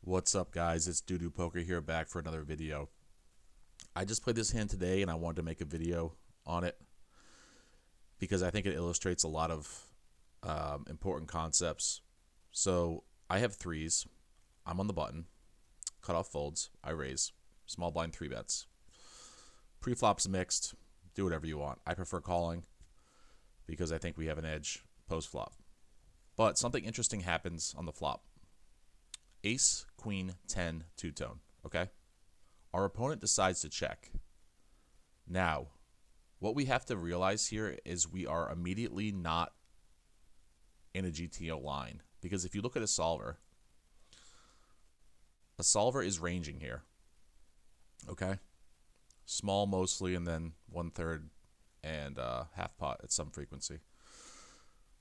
What's up, guys? It's Doodoo Poker here, back for another video. I just played this hand today and I wanted to make a video on it because I think it illustrates a lot of important concepts. So I have threes. I'm on the button. Cutoff folds. I raise. Small blind 3-bets. Pre-flop's mixed. Do whatever you want. I prefer calling because I think we have an edge post-flop. But something interesting happens on the flop. Ace, queen, 10, two-tone, okay? Our opponent decides to check. Now, what we have to realize here is we are immediately not in a GTO line. Because if you look at a solver is ranging here, okay? Small mostly, and then 1/3 and half pot at some frequency.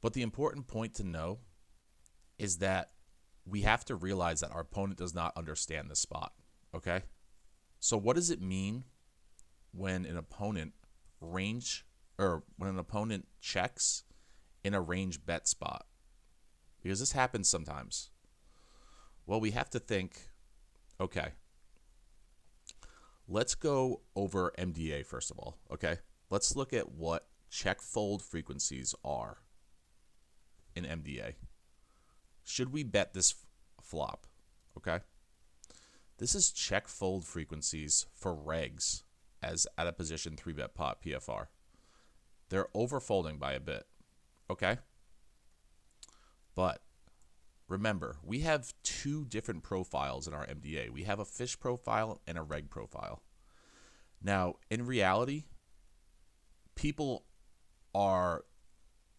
But the important point to know is that we have to realize that our opponent does not understand this spot, okay? So what does it mean when an opponent checks in a range bet spot? Because this happens sometimes. Well, we have to think, okay, let's go over MDA first of all, okay? Let's look at what check fold frequencies are in MDA. Should we bet this flop? Okay. This is check fold frequencies for regs as at a position 3-bet pot PFR. They're overfolding by a bit. Okay. But remember, we have two different profiles in our MDA. We have a fish profile and a reg profile. Now, in reality, people are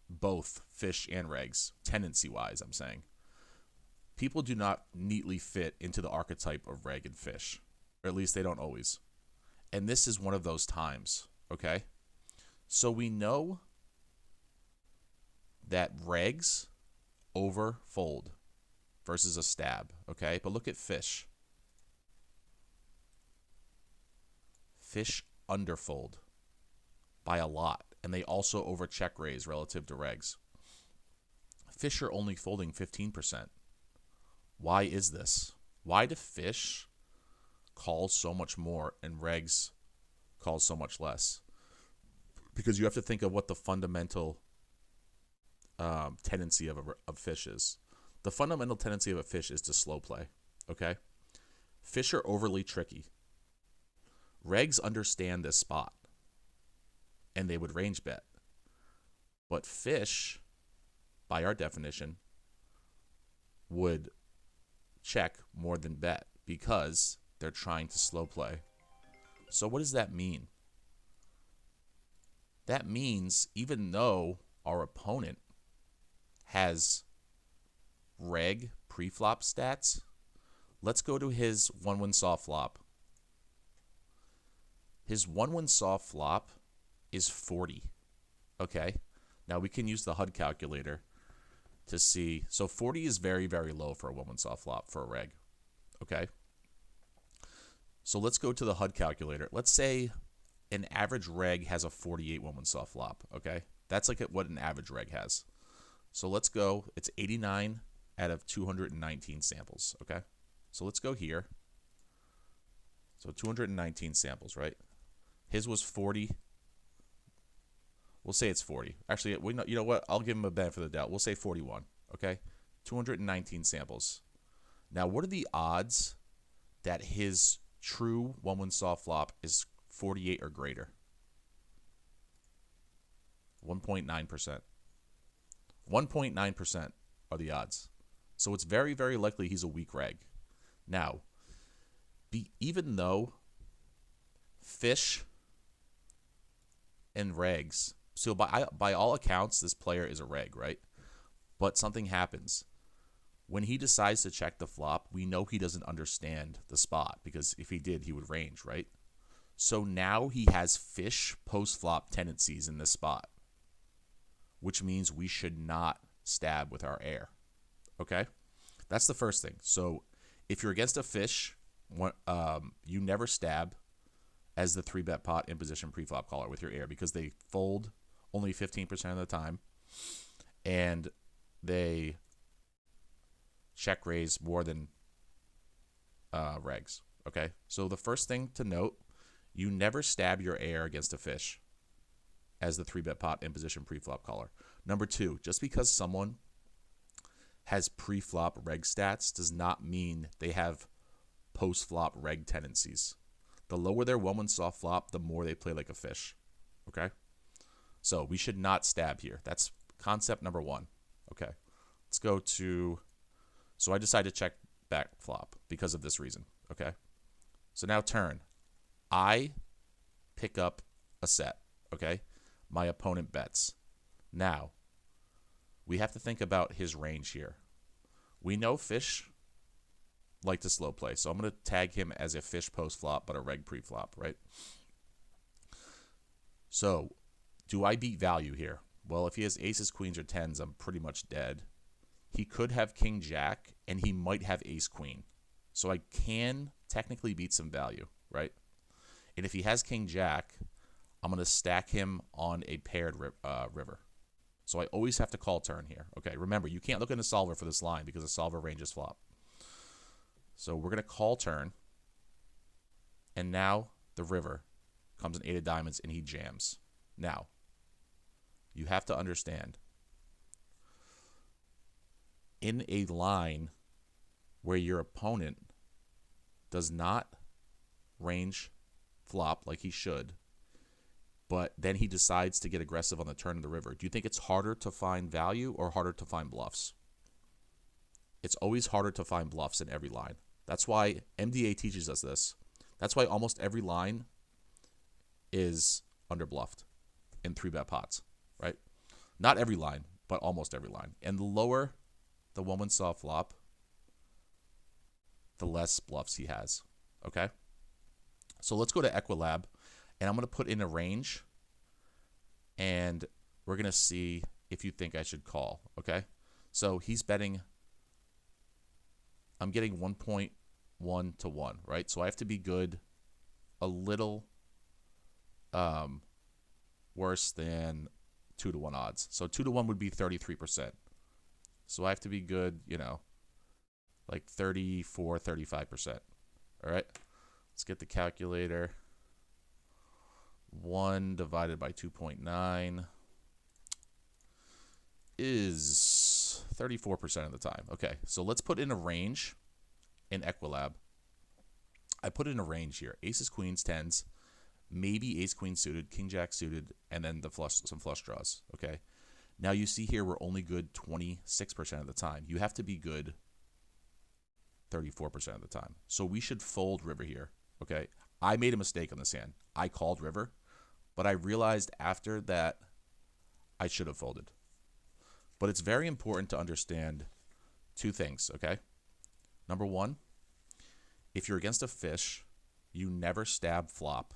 both fish and regs, tendency-wise, I'm saying. People do not neatly fit into the archetype of reg and fish, or at least they don't always. And this is one of those times, okay? So we know that regs overfold versus a stab, okay? But look at fish. Fish underfold by a lot, and they also over check raise relative to regs. Fish are only folding 15%. Why is this? Why do fish call so much more and regs call so much less? Because you have to think of what the fundamental tendency of fish is. The fundamental tendency of a fish is to slow play, okay? Fish are overly tricky. Regs understand this spot, and they would range bet. But fish, by our definition, would check more than bet because they're trying to slow play. So what does that mean? That means even though our opponent has reg pre-flop stats, let's go to his 1-1 soft flop. His 1-1 soft flop is 40. Okay? Now we can use the HUD calculator to see. So 40 is very, very low for a 1-1 soft flop for a reg. Okay? So let's go to the HUD calculator. Let's say an average reg has a 48 1-1 soft flop. Okay? That's like what an average reg has. So let's go. It's 89 out of 219 samples. Okay? So let's go here. So 219 samples, right? His was 40. We'll say it's 40. Actually, you know what? I'll give him a benefit of the doubt. We'll say 41. Okay? 219 samples. Now, what are the odds that his true 1-1 soft flop is 48 or greater? 1.9%. 1.9% are the odds. So it's very, very likely he's a weak reg. Now, even though fish and regs, so by all accounts, this player is a reg, right? But something happens. When he decides to check the flop, we know he doesn't understand the spot because if he did, he would range, right? So now he has fish post-flop tendencies in this spot, which means we should not stab with our air, okay? That's the first thing. So if you're against a fish, you never stab as the 3-bet pot in position pre-flop caller with your air because they fold only 15% of the time, and they check raise more than regs. Okay, so the first thing to note, you never stab your air against a fish as the 3-bet pot in position pre-flop caller. Number 2, just because someone has pre-flop reg stats does not mean they have post-flop reg tendencies. The lower their 1-1 soft flop, the more they play like a fish. Okay? So we should not stab here. That's concept number 1. Okay. Let's go to... So I decided to check back flop because of this reason. Okay? So now turn. I pick up a set. Okay? My opponent bets. Now, we have to think about his range here. We know fish like to slow play, so I'm going to tag him as a fish post-flop but a reg pre-flop, right? So, do I beat value here? Well, if he has aces, queens, or tens, I'm pretty much dead. He could have king, jack, and he might have ace, queen. So I can technically beat some value, right? And if he has king, jack, I'm going to stack him on a paired river. So I always have to call turn here. Okay, remember, you can't look in the solver for this line because the solver ranges flop. So we're going to call turn. And now the river comes in 8 of diamonds and he jams. Now, you have to understand, in a line where your opponent does not range flop like he should, but then he decides to get aggressive on the turn of the river, do you think it's harder to find value or harder to find bluffs? It's always harder to find bluffs in every line. That's why MDA teaches us this. That's why almost every line is underbluffed in 3-bet pots, right? Not every line, but almost every line. And the lower the 1-1 soft flop, the less bluffs he has, okay? So let's go to Equilab, and I'm going to put in a range, and we're going to see if you think I should call, okay? So he's betting, I'm getting 1.1 to 1, right? So I have to be good a little worse than 2 to 1 odds. So 2 to 1 would be 33%. So I have to be good, you know, like 34, 35%. All right, let's get the calculator. 1 divided by 2.9 is 34% of the time. Okay, so let's put in a range in Equilab. I put in a range here. Aces, queens, tens, maybe ace, queen suited, king, jack suited, and then the flush, some flush draws. Okay, now you see here we're only good 26% of the time. You have to be good 34% of the time. So we should fold river here. Okay, I made a mistake on this hand. I called river, but I realized after that I should have folded. But it's very important to understand 2 things, okay? Number 1, if you're against a fish, you never stab flop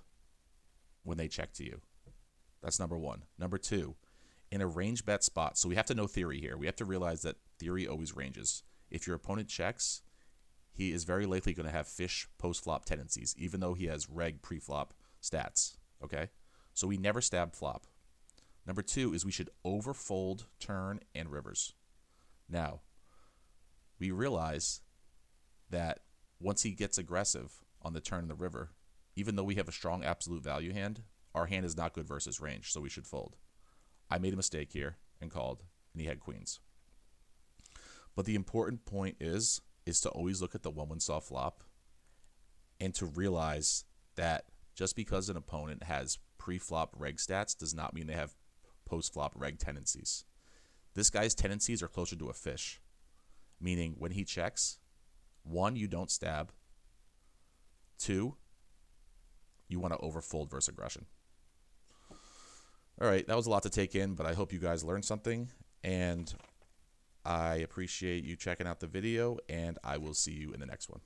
when they check to you. That's number 1. Number 2, in a range bet spot, so we have to know theory here. We have to realize that theory always ranges. If your opponent checks, he is very likely going to have fish post-flop tendencies, even though he has reg pre-flop stats, okay? So we never stab flop. Number 2 is we should overfold turn and rivers. Now, we realize that once he gets aggressive on the turn and the river, even though we have a strong absolute value hand, our hand is not good versus range, so we should fold. I made a mistake here and called, and he had queens. But the important point is to always look at the 1-1 soft flop and to realize that just because an opponent has pre-flop reg stats does not mean they have post-flop reg tendencies. This guy's tendencies are closer to a fish, meaning when he checks, 1, you don't stab. 2, you want to overfold versus aggression. All right, that was a lot to take in, but I hope you guys learned something, and I appreciate you checking out the video, and I will see you in the next one.